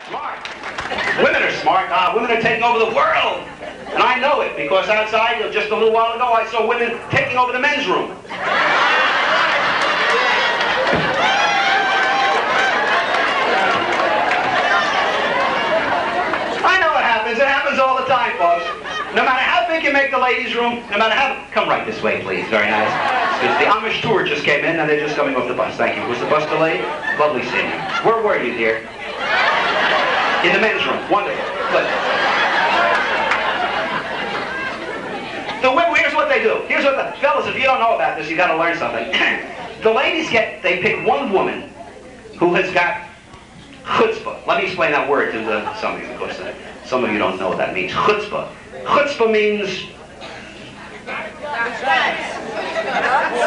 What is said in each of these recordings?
Smart. Women are smart. Women are taking over the world. And I know it because outside, just a little while ago, I saw women taking over the men's room. I know what happens. It happens all the time, folks. No matter how big you make the ladies' room, no matter how... Come right this way, please. Very nice. Because the Amish tour just came in, and they're just coming off the bus. Thank you. Was the bus delayed? Lovely seeing you. Where were you, dear? In the men's room. Wonderful. Good. So here's what they do. Here's what the... Fellas, if you don't know about this, you got to learn something. The ladies they pick one woman who has got chutzpah. Let me explain that word to some of you, because some of you don't know what that means. Chutzpah. Chutzpah means...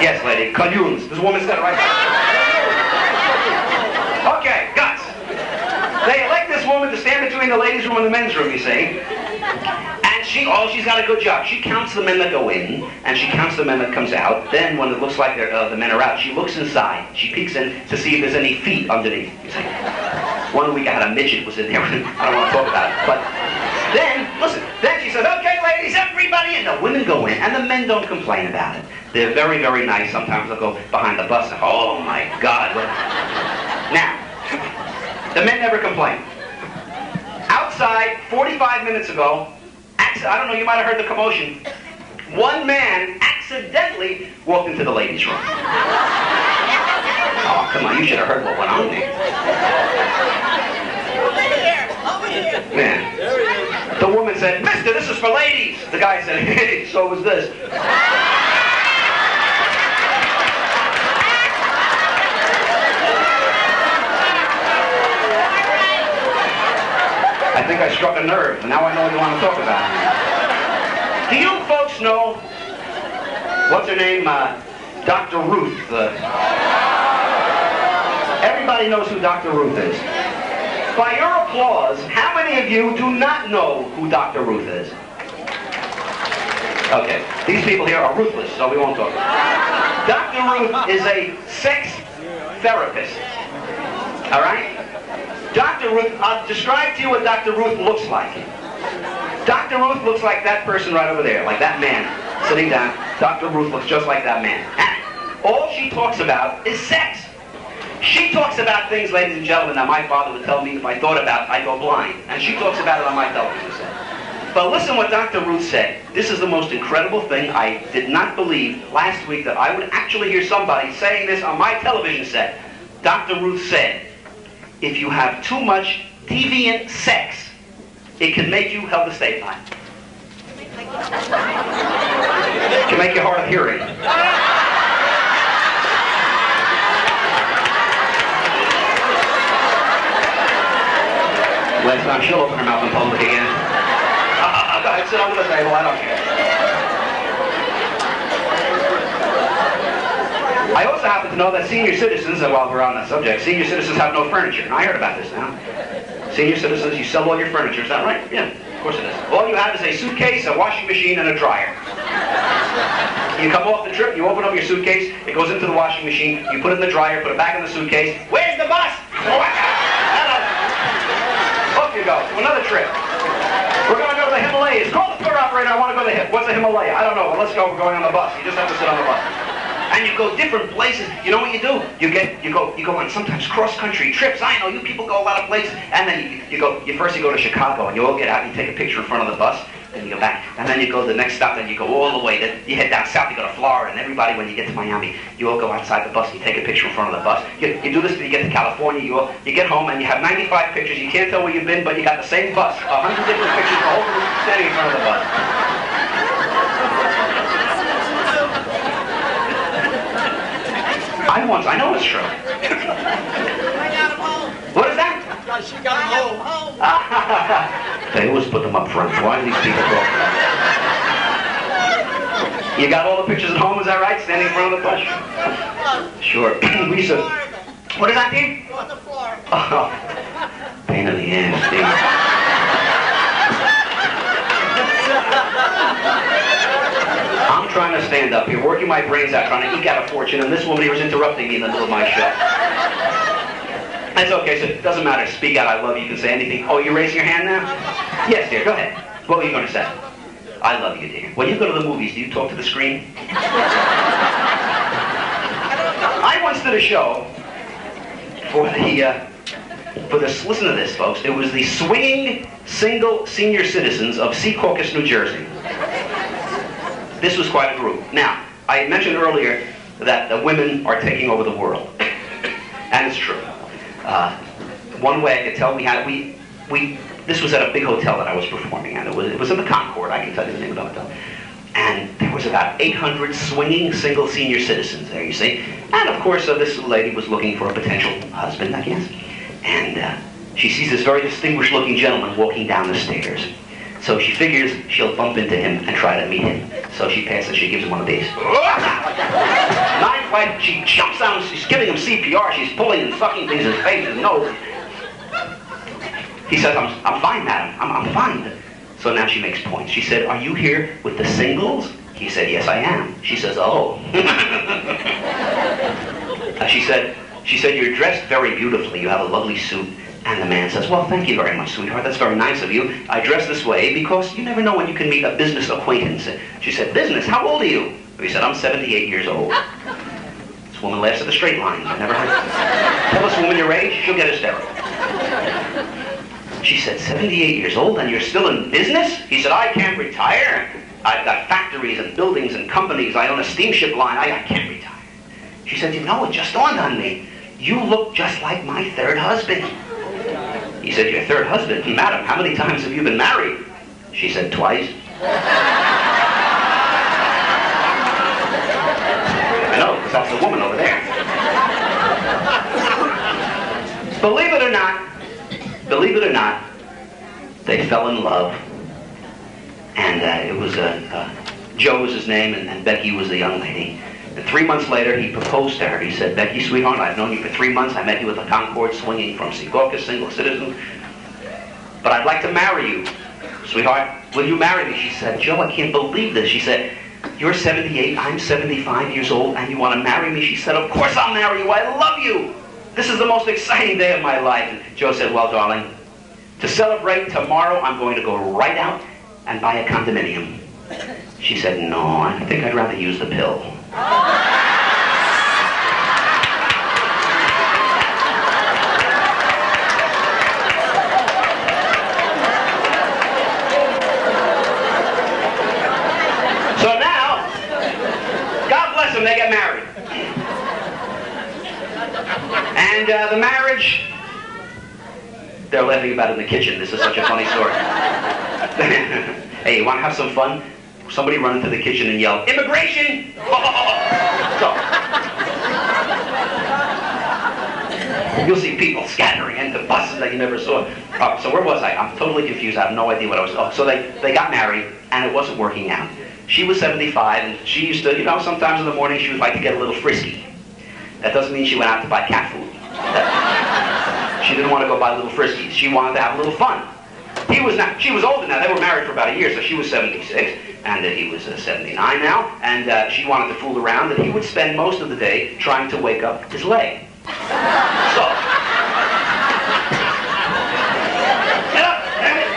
Yes, lady. Kalyuns. This woman said it right there. Okay, guts. They elect this woman to stand between the ladies' room and the men's room, you see. And she's got a good job. She counts the men that go in, and she counts the men that comes out. Then, when it looks like the men are out, she looks inside. She peeks in to see if there's any feet underneath. You see. One week I had a midget was in there. I don't want to talk about it. But then, listen, then she says, okay, ladies, everybody in. The women go in, and the men don't complain about it. They're very, very nice. Sometimes they'll go behind the bus and, oh, my God. Now, the men never complain. Outside, 45 minutes ago, I don't know, you might have heard the commotion. One man accidentally walked into the ladies' room. Oh, come on, you should have heard what went on there. Over here. Man. The woman said, mister, this is for ladies. The guy said, hey, so was this. I think I struck a nerve, and now I know what you want to talk about. Do you folks know, what's her name, Dr. Ruth? Everybody knows who Dr. Ruth is. By your applause, how many of you do not know who Dr. Ruth is? Okay, these people here are ruthless, so we won't talk. Dr. Ruth is a sex therapist, all right? Dr. Ruth, I'll describe to you what Dr. Ruth looks like. Dr. Ruth looks like that person right over there, like that man sitting down. Dr. Ruth looks just like that man. And all she talks about is sex. She talks about things, ladies and gentlemen, that my father would tell me if I thought about, I'd go blind. And she talks about it on my television set. But listen what Dr. Ruth said. This is the most incredible thing. I did not believe last week that I would actually hear somebody saying this on my television set. Dr. Ruth said, if you have too much deviant sex, it can make you held a state line. It can make you hard of hearing. Last time she'll open her mouth in public again. Go ahead, sit under the table, I don't care. I also happen to know that senior citizens, and while we're on that subject, senior citizens have no furniture. And I heard about this now. Senior citizens, you sell all your furniture, is that right? Yeah, of course it is. All you have is a suitcase, a washing machine, and a dryer. You come off the trip, you open up your suitcase, it goes into the washing machine, you put it in the dryer, put it back in the suitcase. Where's the bus? Off you go, to another trip. We're going to go to the Himalayas. Call the tour operator, I want to go to the What's the Himalaya? I don't know, but let's go, we're going on the bus. You just have to sit on the bus. And you go different places. You know what you do? You go on sometimes cross-country trips. I know you people go a lot of places. And then you go to Chicago, and you all get out and you take a picture in front of the bus. Then you go back, and then you go to the next stop, and you go all the way. Then you head down south, you go to Florida, and everybody, when you get to Miami, you all go outside the bus, and you take a picture in front of the bus. You do this till you get to California. You get home, and you have 95 pictures. You can't tell where you've been, but you got the same bus. 100 different pictures, the whole group standing in front of the bus. I know it's true. I got him home. What is that? She got him home. They always put them up front. Why do these people talk? You got all the pictures at home, is that right? Standing in front of the bus? Sure. Lisa. What is that, Dean? On the floor. Oh, pain in the ass, Dean. I'm trying to stand up here, working my brains out, trying to eke out a fortune, and this woman here is interrupting me in the middle of my show. That's okay, so it doesn't matter. Speak out, I love you. You can say anything. Oh, you're raising your hand now? Yes, dear, go ahead. What were you going to say? I love you, dear. When you go to the movies, do you talk to the screen? I once did a show for this, listen to this, folks. It was the Swinging Single Senior Citizens of Secaucus, New Jersey. This was quite a group. Now, I mentioned earlier that the women are taking over the world. And it's true. One way I could tell this was at a big hotel that I was performing at. It was in the Concord, I can tell you the name of the hotel. And there was about 800 swinging single senior citizens there, you see. And of course, this lady was looking for a potential husband, I guess. And she sees this very distinguished looking gentleman walking down the stairs. So she figures she'll bump into him and try to meet him. So she passes, she gives him one of these. Knife fight, she jumps down, she's giving him CPR, she's pulling and sucking things in his face and nose. He says, I'm fine, madam, I'm fine. So now she makes points. She said, are you here with the singles? He said, yes, I am. She says, oh. She said, you're dressed very beautifully. You have a lovely suit. And the man says, well, thank you very much, sweetheart. That's very nice of you. I dress this way because you never know when you can meet a business acquaintance. She said, business? How old are you? He said, I'm 78 years old. This woman laughs at the straight line. I never heard. Tell this woman your age, she'll get hysterical. She said, 78 years old and you're still in business? He said, I can't retire. I've got factories and buildings and companies. I own a steamship line. I can't retire. She said, you know, it just dawned on me. You look just like my third husband. He said, your third husband? Madam, how many times have you been married? She said, twice. I know, because that's the woman over there. Believe it or not, they fell in love. And it was, Joe was his name, and Becky was the young lady. And 3 months later, he proposed to her. He said, Becky, sweetheart, I've known you for 3 months. I met you at the Concord swinging from Secaucus, single citizen. But I'd like to marry you. Sweetheart, will you marry me? She said, Joe, I can't believe this. She said, you're 78, I'm 75 years old, and you want to marry me? She said, of course I'll marry you. I love you. This is the most exciting day of my life. And Joe said, well, darling, to celebrate tomorrow, I'm going to go right out and buy a condominium. She said, no, I think I'd rather use the pill. So now, God bless them, they get married. And the marriage, they're laughing about it in the kitchen. This is such a funny story. Hey, you want to have some fun? Somebody run into the kitchen and yell, immigration! So, you'll see people scattering into buses that you never saw. So where was I? I'm totally confused. I have no idea what I was. Oh, so they got married, and it wasn't working out. She was 75, and she used to, you know, sometimes in the morning she would like to get a little frisky. That doesn't mean she went out to buy cat food. She didn't want to go buy little friskies. She wanted to have a little fun. She was older now. They were married for about a year, so she was 76, and he was 79 now, and she wanted to fool around, and he would spend most of the day trying to wake up his leg. So, get up, damn it.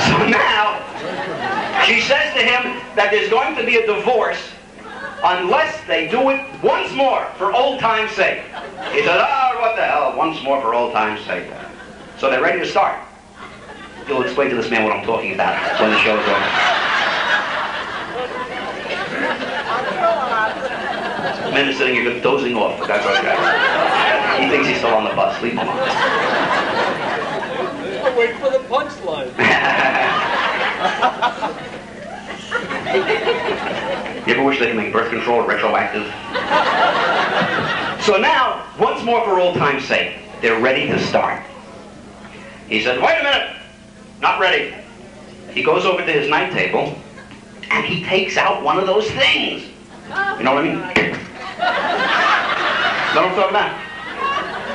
So now, she says to him that there's going to be a divorce unless they do it once more for old time's sake. He said, oh, what the hell, once more for old time's sake. So they're ready to start. You'll explain to this man what I'm talking about when the show's over. The man is sitting here dozing off, but that's okay. He thinks he's still on the bus. Leave him alone. I'm waiting for the punchline. You ever wish they could make birth control retroactive? So now, once more for old time's sake, they're ready to start. He said, wait a minute, not ready. He goes over to his night table, and he takes out one of those things. You know what I mean? Know what I'm talking about?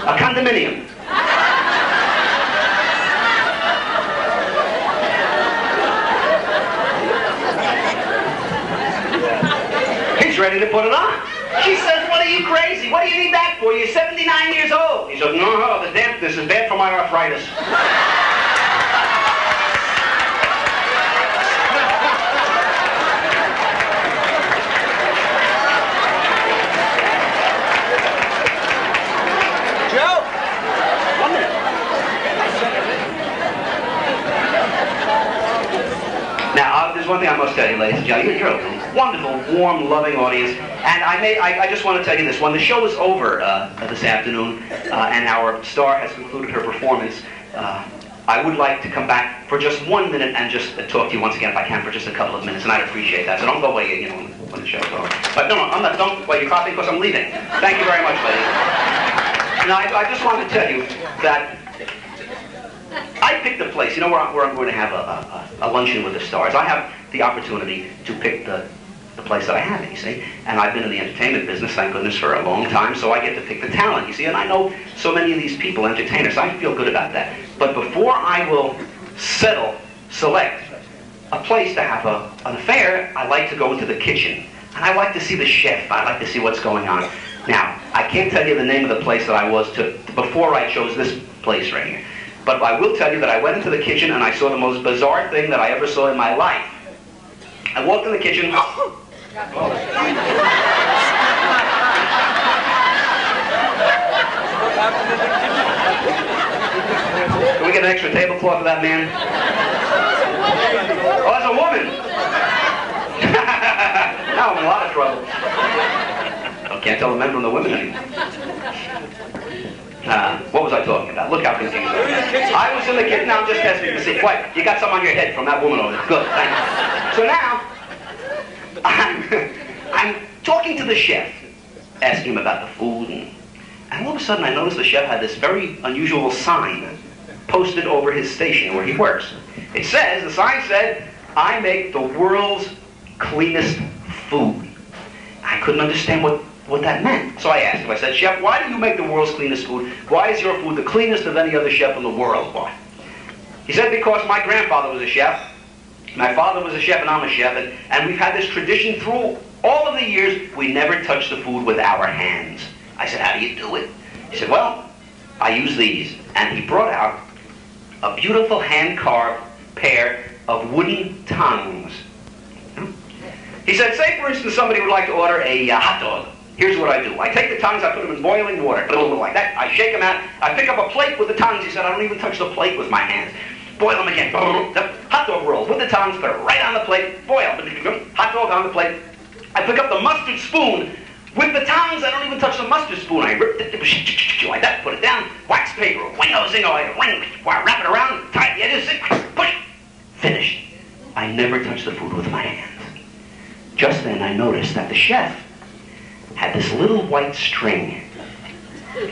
A condominium. ready to put it on. She says, what are you crazy? What do you need that for? You're 79 years old. He says, no, the dampness is bad for my arthritis. Now, there's one thing I must tell you, ladies and gentlemen. You're a wonderful, warm, loving audience. And I just want to tell you this. When the show is over this afternoon and our star has concluded her performance, I would like to come back for just 1 minute and just talk to you once again, if I can, for just a couple of minutes. And I'd appreciate that. So don't go away, you know, when the show's over. But no, I'm not. Don't wait. You're coughing because I'm leaving. Thank you very much, ladies. Now, I just wanted to tell you that I picked the place, you know, where I'm going to have a luncheon with the stars. I have the opportunity to pick the place that I have it, you see. And I've been in the entertainment business, thank goodness, for a long time, so I get to pick the talent, you see. And I know so many of these people, entertainers, I feel good about that. But before I will select a place to have an affair, I like to go into the kitchen. And I like to see the chef. I like to see what's going on. Now, I can't tell you the name of the place that I was before I chose this place right here. But I will tell you that I went into the kitchen and I saw the most bizarre thing that I ever saw in my life. I walked in the kitchen. Can we get an extra tablecloth for that man? Oh, that's a woman. Now I'm in a lot of trouble. I can't tell the men from the women anymore. What was I talking about? Look how confused I am. I was in the kitchen. Now I'm just testing to see. What? You got some on your head from that woman over there. Good, thank you. So now, I'm talking to the chef, asking him about the food, and all of a sudden I noticed the chef had this very unusual sign posted over his station where he works. The sign said, I make the world's cleanest food. I couldn't understand what that meant. So I asked him, I said, Chef, why do you make the world's cleanest food? Why is your food the cleanest of any other chef in the world? Why? He said, because my grandfather was a chef, my father was a chef, and I'm a chef, and we've had this tradition through all of the years, we never touch the food with our hands. I said, how do you do it? He said, well, I use these. And he brought out a beautiful hand-carved pair of wooden tongs. He said, say for instance somebody would like to order a hot dog. Here's what I do. I take the tongs, I put them in boiling water, like that. I shake them out. I pick up a plate with the tongs. He said, I don't even touch the plate with my hands. Boil them again. The hot dog rolls with the tongs, put it right on the plate. Boil. Hot dog on the plate. I pick up the mustard spoon. With the tongs, I don't even touch the mustard spoon. I rip it like that, put it down. Wax paper, wingo, zingo, I wrap it around, tie the edges, push. Finished. I never touch the food with my hands. Just then I noticed that the chef had this little white string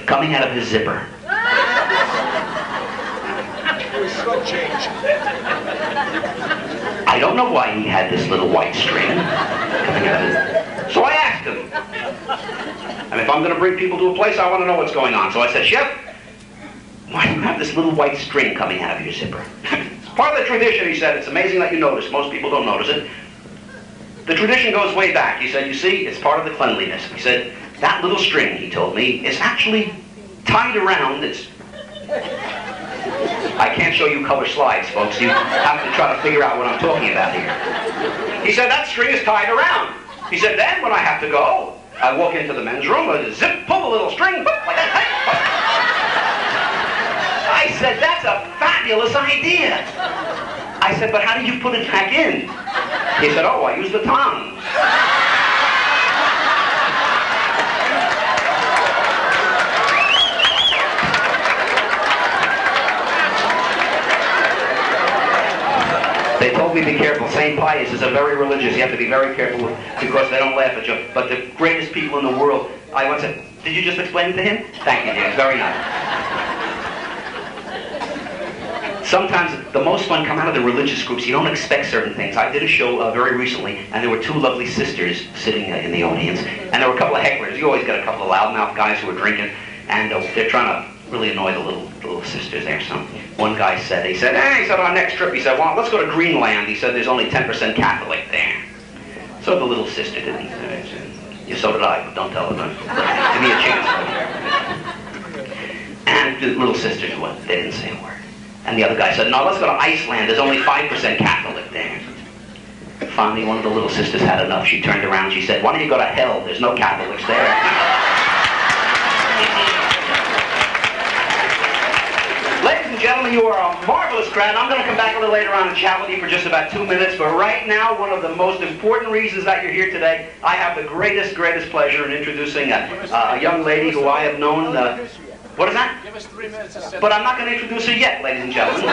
coming out of his zipper. I don't know why he had this little white string coming out of his. So I asked him. And if I'm going to bring people to a place, I want to know what's going on. So I said, Chef, why do you have this little white string coming out of your zipper? It's part of the tradition, he said. It's amazing that you notice. Most people don't notice it. The tradition goes way back. He said, you see, it's part of the cleanliness. He said, that little string, he told me, is actually tied around. I can't show you color slides, folks. You have to try to figure out what I'm talking about here. He said, that string is tied around. He said, then when I have to go, I walk into the men's room, zip, pull the little string, like that. I said, that's a fabulous idea. I said, but how do you put it back in? He said, oh, I use the tongs. They told me be careful. St. Pius is a very religious. You have to be very careful because they don't laugh at you. But the greatest people in the world, I once said, did you just explain it to him? Thank you, dear. Very nice. Sometimes the most fun come out of the religious groups. You don't expect certain things. I did a show very recently, and there were two lovely sisters sitting in the audience, and there were a couple of hecklers. You always get a couple of loudmouth guys who are drinking, and they're trying to really annoy the little sisters there. So one guy said, he said, our next trip, he said, well, let's go to Greenland. He said, there's only 10% Catholic there. So the little sister didn't. Yeah, so did I, but don't tell her. Give me a chance. And the little sisters, they didn't say a word. And the other guy said, no, let's go to Iceland. There's only 5% Catholic there. Finally, one of the little sisters had enough. She turned around and she said, why don't you go to hell? There's no Catholics there. Ladies and gentlemen, you are a marvelous crowd. I'm going to come back a little later on and chat with you for just about 2 minutes. But right now, one of the most important reasons that you're here today, I have the greatest pleasure in introducing a young lady who I have known. What is that? Give us 3 minutes to set. But I'm not going to introduce her yet, ladies and gentlemen.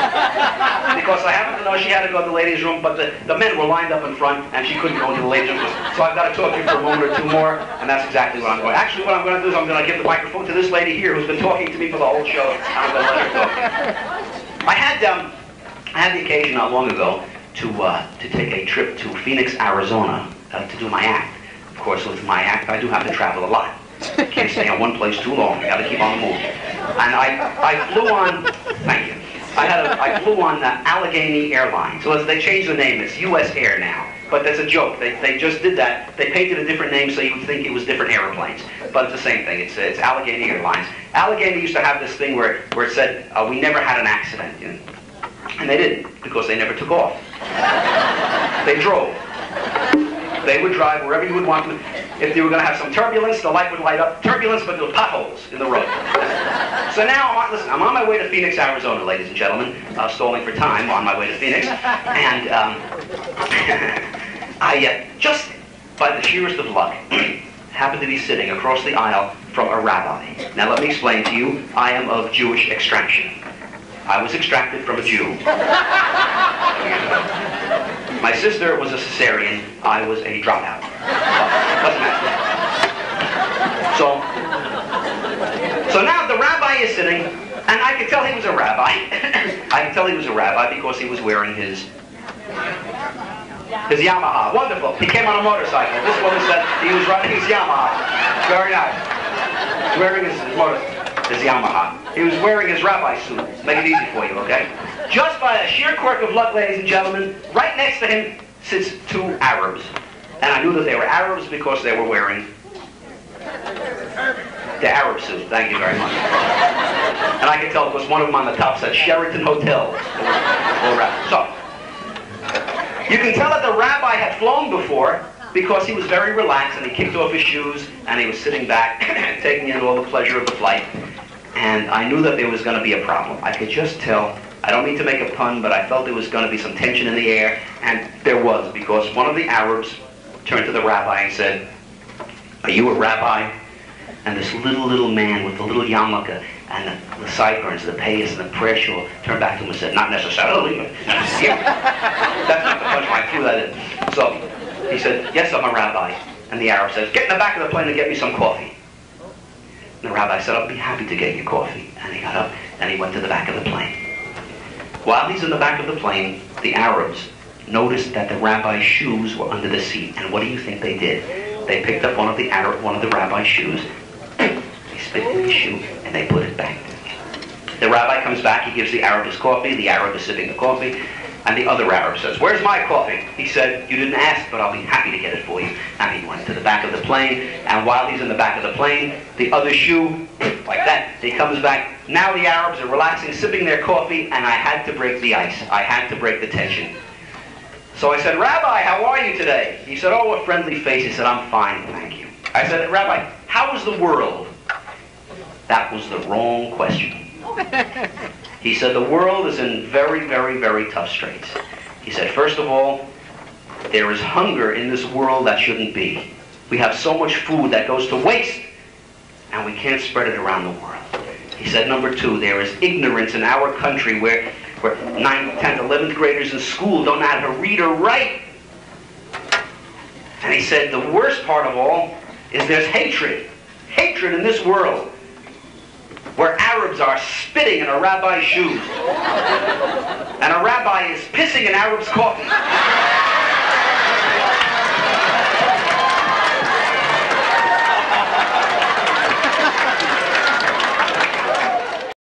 Because I happen to know she had to go to the ladies' room, but the men were lined up in front, and she couldn't go into the ladies' room. So I've got to talk to you for a moment or two more, and that's exactly what I'm going to do. Actually, what I'm going to do is I'm going to give the microphone to this lady here who's been talking to me for the whole show, and I'm going to let her talk. I had the occasion not long ago to take a trip to Phoenix, Arizona, to do my act. Of course, with my act, I do have to travel a lot. Can't stay in one place too long. I got to keep on the move. And I flew on. Thank you. I flew on Allegheny Airlines. So they changed the name. It's U.S. Air now. But that's a joke. They just did that. They painted a different name so you would think it was different airplanes. But it's the same thing. It's Allegheny Airlines. Allegheny used to have this thing where it said we never had an accident, you know? And they didn't, because they never took off. They drove. They would drive wherever you would want them. If you were going to have some turbulence, the light would light up. Turbulence, but there were potholes in the road. So now, I'm on my way to Phoenix, Arizona, ladies and gentlemen. Stalling for time on my way to Phoenix. And I, just by the sheerest of luck, happened to be sitting across the aisle from a rabbi. Now let me explain to you, I am of Jewish extraction. I was extracted from a Jew. My sister was a cesarean. I was a dropout. Doesn't matter. So now the rabbi is sitting, and I could tell he was a rabbi. I could tell he was a rabbi because he was wearing his Yamaha. Wonderful. He came on a motorcycle. This woman said he was riding his Yamaha. Very nice. He was wearing his Yamaha. He was wearing his rabbi suit. Make it easy for you, okay? Just by a sheer quirk of luck, ladies and gentlemen, right next to him sits 2 Arabs. And I knew that they were Arabs because they were wearing the Arab suit. Thank you very much. And I could tell because one of them on the top said Sheraton Hotel. So, you can tell that the rabbi had flown before because he was very relaxed and he kicked off his shoes and he was sitting back taking in all the pleasure of the flight. And I knew that there was going to be a problem. I could just tell. I don't mean to make a pun, but I felt there was going to be some tension in the air, and there was, because one of the Arabs turned to the rabbi and said, "Are you a rabbi?" And this little man with the little yarmulke and the sideburns, the payas and the prayer shawl turned back to him and said, "Not necessarily." That's not the punchline. I threw that in. So he said, "Yes, I'm a rabbi." And the Arab says, "Get in the back of the plane and get me some coffee." And the rabbi said, "I'll be happy to get you coffee." And he got up and he went to the back of the plane. While he's in the back of the plane, the Arabs noticed that the rabbi's shoes were under the seat. And what do you think they did? They picked up one of the rabbi's shoes, they spit in his shoe, and they put it back. The rabbi comes back, he gives the Arab his coffee, the Arab is sipping the coffee, and the other Arab says, "Where's my coffee?" He said, "You didn't ask, but I'll be happy to get it for you." And he went to the back of the plane, and while he's in the back of the plane, the other shoe, like that, he comes back. Now the Arabs are relaxing, sipping their coffee, and I had to break the ice. I had to break the tension. So I said, "Rabbi, how are you today?" He said, "Oh, a friendly face." He said, "I'm fine, thank you." I said, "Rabbi, how is the world?" That was the wrong question. He said, "The world is in very, very, very tough straits." He said, "First of all, there is hunger in this world that shouldn't be. We have so much food that goes to waste, and we can't spread it around the world." He said, "Number 2, there is ignorance in our country where 9th, 10th, 11th graders in school don't know how to read or write." And he said, "The worst part of all is there's hatred. Hatred in this world where Arabs are spitting in a rabbi's shoes. And a rabbi is pissing in Arab's coffee."